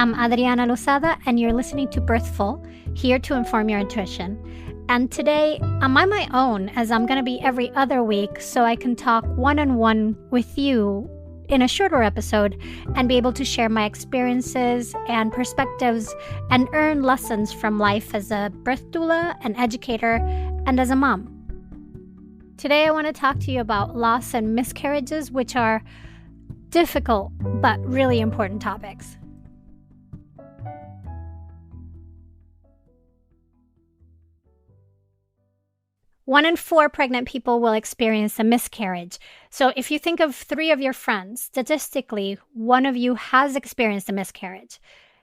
I'm Adriana Lozada, and you're listening to Birthful, here to inform your intuition. And today, I'm on my own, as I'm going to be every other week, so I can talk one-on-one with you in a shorter episode and be able to share my experiences and perspectives and earn lessons from life as a birth doula, an educator, and as a mom. Today, I want to talk to you about loss and miscarriages, which are difficult but really important topics. One in 4 pregnant people will experience a miscarriage. So if you think of 3 of your friends, statistically, one of you has experienced a miscarriage.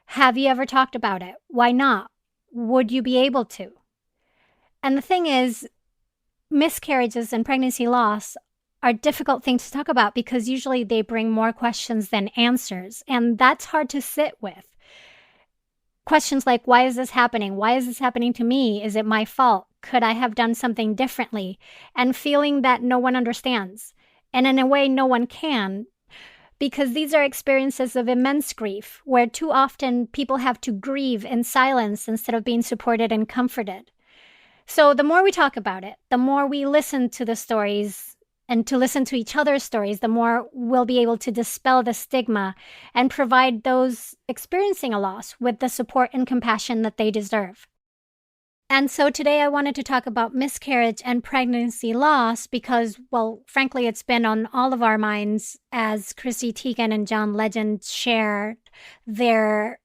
Have you ever talked about it? Why not? Would you be able to? And the thing is, miscarriages and pregnancy loss are difficult things to talk about because usually they bring more questions than answers. And that's hard to sit with. Questions like, why is this happening? Why is this happening to me? Is it my fault? Could I have done something differently? And feeling that no one understands. And in a way, no one can. Because these are experiences of immense grief, where too often people have to grieve in silence instead of being supported and comforted. So the more we talk about it, the more we listen to the stories and to listen to each other's stories, the more we'll be able to dispel the stigma and provide those experiencing a loss with the support and compassion that they deserve. And so today I wanted to talk about miscarriage and pregnancy loss because, well, frankly, it's been on all of our minds as Chrissy Teigen and John Legend shared their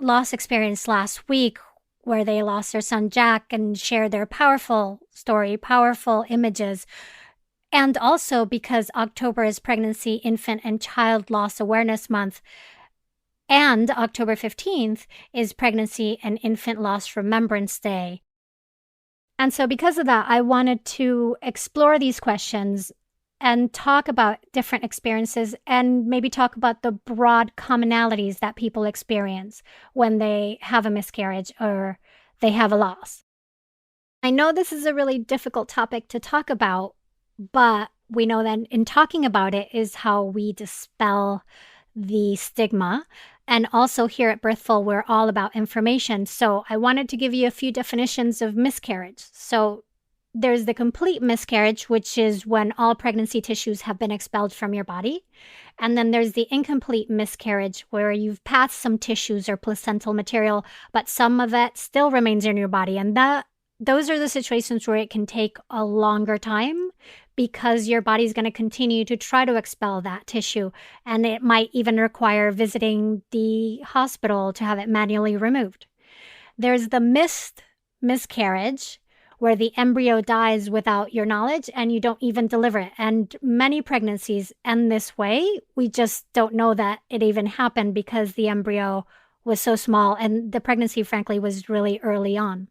loss experience last week, where they lost their son Jack and shared their powerful story, powerful images. And also because October is Pregnancy, Infant, and Child Loss Awareness Month, and October 15th is Pregnancy and Infant Loss Remembrance Day. And so because of that, I wanted to explore these questions and talk about different experiences and maybe talk about the broad commonalities that people experience when they have a miscarriage or they have a loss. I know this is a really difficult topic to talk about, but we know that in talking about it is how we dispel the stigma. And also here at Birthful, we're all about information. So I wanted to give you a few definitions of miscarriage. So there's the complete miscarriage, which is when all pregnancy tissues have been expelled from your body. And then there's the incomplete miscarriage, where you've passed some tissues or placental material, but some of it still remains in your body. And those are the situations where it can take a longer time because your body's going to continue to try to expel that tissue. And it might even require visiting the hospital to have it manually removed. There's the missed miscarriage, where the embryo dies without your knowledge and you don't even deliver it. And many pregnancies end this way. We just don't know that it even happened because the embryo was so small and the pregnancy, frankly, was really early on.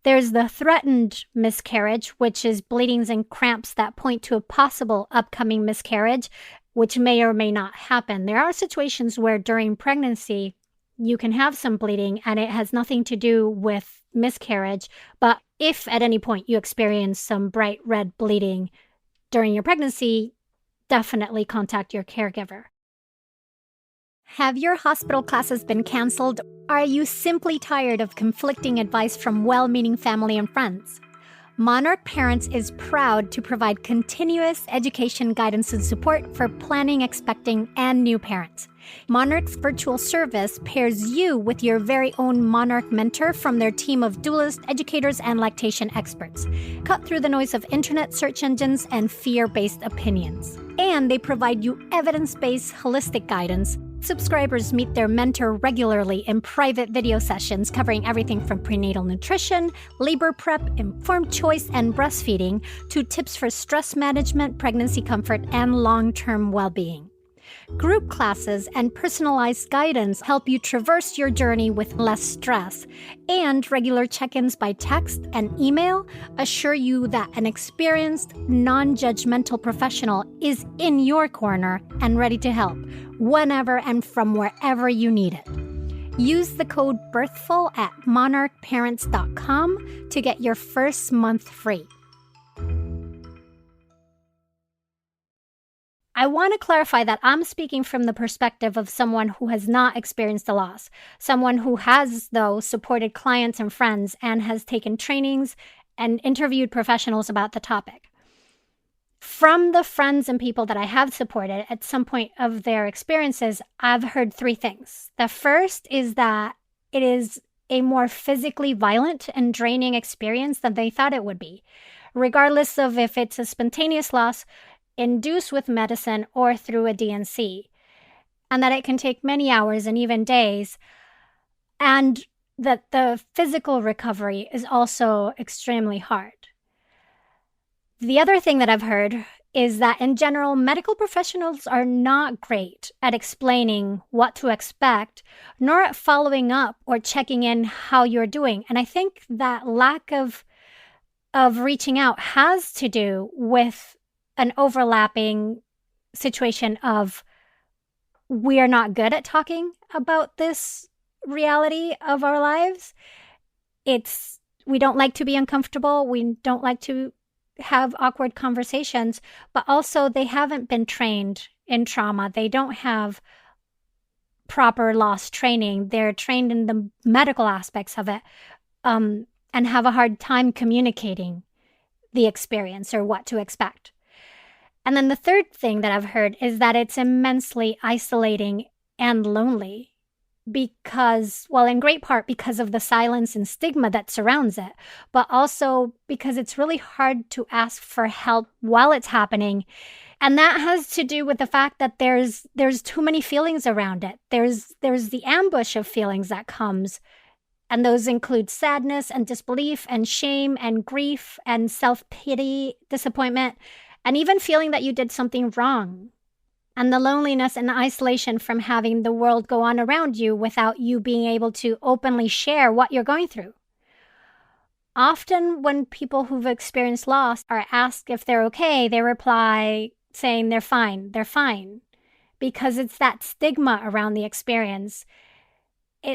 There's the threatened miscarriage, which is bleedings and cramps that point to a possible upcoming miscarriage, which may or may not happen. There are situations where during pregnancy, you can have some bleeding and it has nothing to do with miscarriage. But if at any point you experience some bright red bleeding during your pregnancy, definitely contact your caregiver. Have your hospital classes been canceled? Are you simply tired of conflicting advice from well-meaning family and friends? Monarch Parents is proud to provide continuous education guidance and support for planning, expecting, and new parents. Monarch's virtual service pairs you with your very own Monarch mentor from their team of doulas, educators, and lactation experts. Cut through the noise of internet search engines and fear-based opinions. And they provide you evidence-based, holistic guidance. Subscribers meet their mentor regularly in private video sessions covering everything from prenatal nutrition, labor prep, informed choice, and breastfeeding to tips for stress management, pregnancy comfort, and long-term well-being. Group classes and personalized guidance help you traverse your journey with less stress, and regular check-ins by text and email assure you that an experienced, non-judgmental professional is in your corner and ready to help whenever and from wherever you need it. Use the code BIRTHFUL at monarchparents.com to get your first month free. I want to clarify that I'm speaking from the perspective of someone who has not experienced a loss, someone who has, though, supported clients and friends and has taken trainings and interviewed professionals about the topic. From the friends and people that I have supported at some point of their experiences, I've heard three things. The first is that it is a more physically violent and draining experience than they thought it would be, regardless of if it's a spontaneous loss induced with medicine or through a DNC, and that it can take many hours and even days, and that the physical recovery is also extremely hard. The other thing that I've heard is that in general, medical professionals are not great at explaining what to expect, nor at following up or checking in how you're doing. And I think that lack of reaching out has to do with an overlapping situation of we are not good at talking about this reality of our lives. We don't like to be uncomfortable. We don't like to have awkward conversations, but also they haven't been trained in trauma. They don't have proper loss training. They're trained in the medical aspects of it, and have a hard time communicating the experience or what to expect. And then the third thing that I've heard is that it's immensely isolating and lonely because, well, in great part because of the silence and stigma that surrounds it, but also because it's really hard to ask for help while it's happening. And that has to do with the fact that there's too many feelings around it. There's the ambush of feelings that comes, and those include sadness and disbelief and shame and grief and self-pity, disappointment, and even feeling that you did something wrong. And the loneliness and isolation from having the world go on around you without you being able to openly share what you're going through. Often when people who've experienced loss are asked if they're okay, they reply saying they're fine, because it's that stigma around the experience.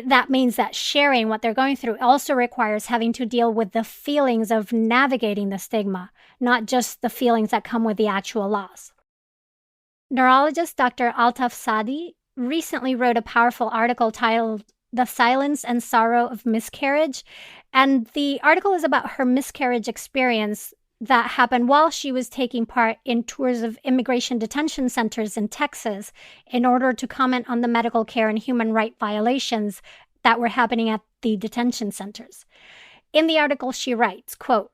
That means that sharing what they're going through also requires having to deal with the feelings of navigating the stigma, not just the feelings that come with the actual loss. Neurologist Dr. Altaf Sadi recently wrote a powerful article titled The Silence and Sorrow of Miscarriage, and the article is about her miscarriage experience that happened while she was taking part in tours of immigration detention centers in Texas in order to comment on the medical care and human rights violations that were happening at the detention centers. In the article, she writes, quote,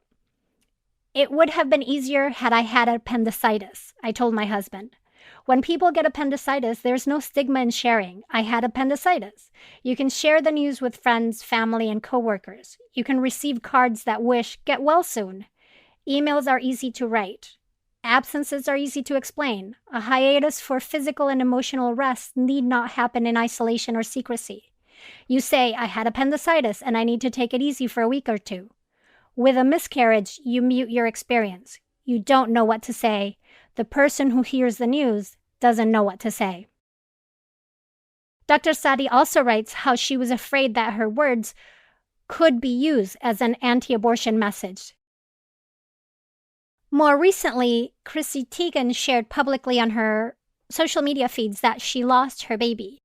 "It would have been easier had I had appendicitis, I told my husband. When people get appendicitis, there's no stigma in sharing. I had appendicitis. You can share the news with friends, family, and coworkers. You can receive cards that wish, get well soon. Emails are easy to write. Absences are easy to explain. A hiatus for physical and emotional rest need not happen in isolation or secrecy. You say, I had appendicitis and I need to take it easy for a week or two. With a miscarriage, you mute your experience. You don't know what to say. The person who hears the news doesn't know what to say." Dr. Sadi also writes how she was afraid that her words could be used as an anti-abortion message. More recently, Chrissy Teigen shared publicly on her social media feeds that she lost her baby.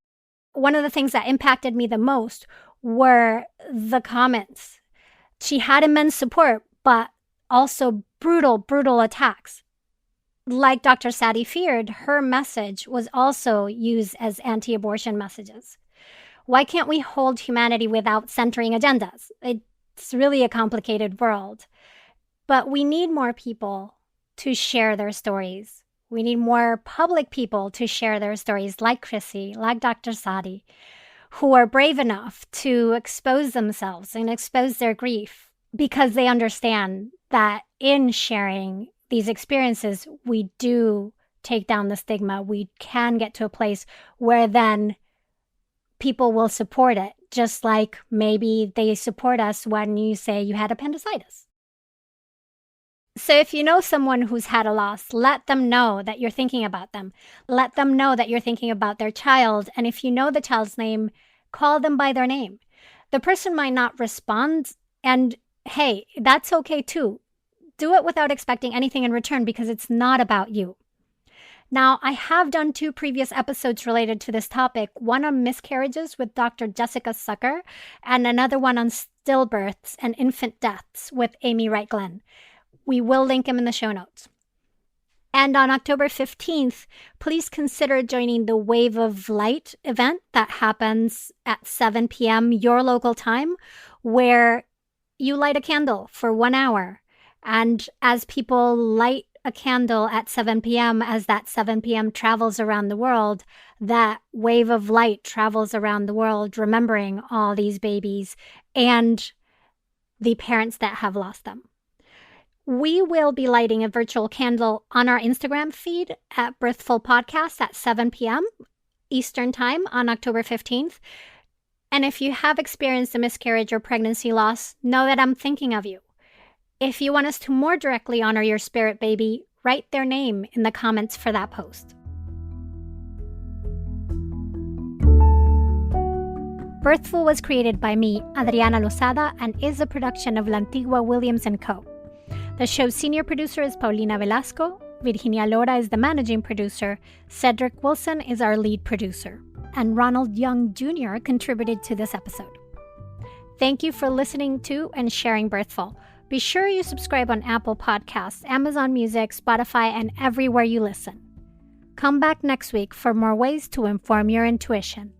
One of the things that impacted me the most were the comments. She had immense support, but also brutal attacks. Like Dr. Sadi feared, her message was also used as anti-abortion messages. Why can't we hold humanity without centering agendas? It's really a complicated world. But we need more people to share their stories. We need more public people to share their stories, like Chrissy, like Dr. Sadi, who are brave enough to expose themselves and expose their grief because they understand that in sharing these experiences, we do take down the stigma. We can get to a place where then people will support it, just like maybe they support us when you say you had appendicitis. So if you know someone who's had a loss, let them know that you're thinking about them. Let them know that you're thinking about their child. And if you know the child's name, call them by their name. The person might not respond, and hey, that's okay too. Do it without expecting anything in return because it's not about you. Now, I have done 2 previous episodes related to this topic, one on miscarriages with Dr. Jessica Sucker, and another one on stillbirths and infant deaths with Amy Wright Glenn. We will link them in the show notes. And on October 15th, please consider joining the Wave of Light event that happens at 7 p.m. your local time, where you light a candle for 1 hour. And as people light a candle at 7 p.m., as that 7 p.m. travels around the world, that wave of light travels around the world, remembering all these babies and the parents that have lost them. We will be lighting a virtual candle on our Instagram feed at Birthful Podcast at 7 p.m. Eastern Time on October 15th. And if you have experienced a miscarriage or pregnancy loss, know that I'm thinking of you. If you want us to more directly honor your spirit baby, write their name in the comments for that post. Birthful was created by me, Adriana Lozada, and is a production of Lantigua, Williams & Co. The show's senior producer is Paulina Velasco, Virginia Lora is the managing producer, Cedric Wilson is our lead producer, and Ronald Young Jr. contributed to this episode. Thank you for listening to and sharing Birthful. Be sure you subscribe on Apple Podcasts, Amazon Music, Spotify, and everywhere you listen. Come back next week for more ways to inform your intuition.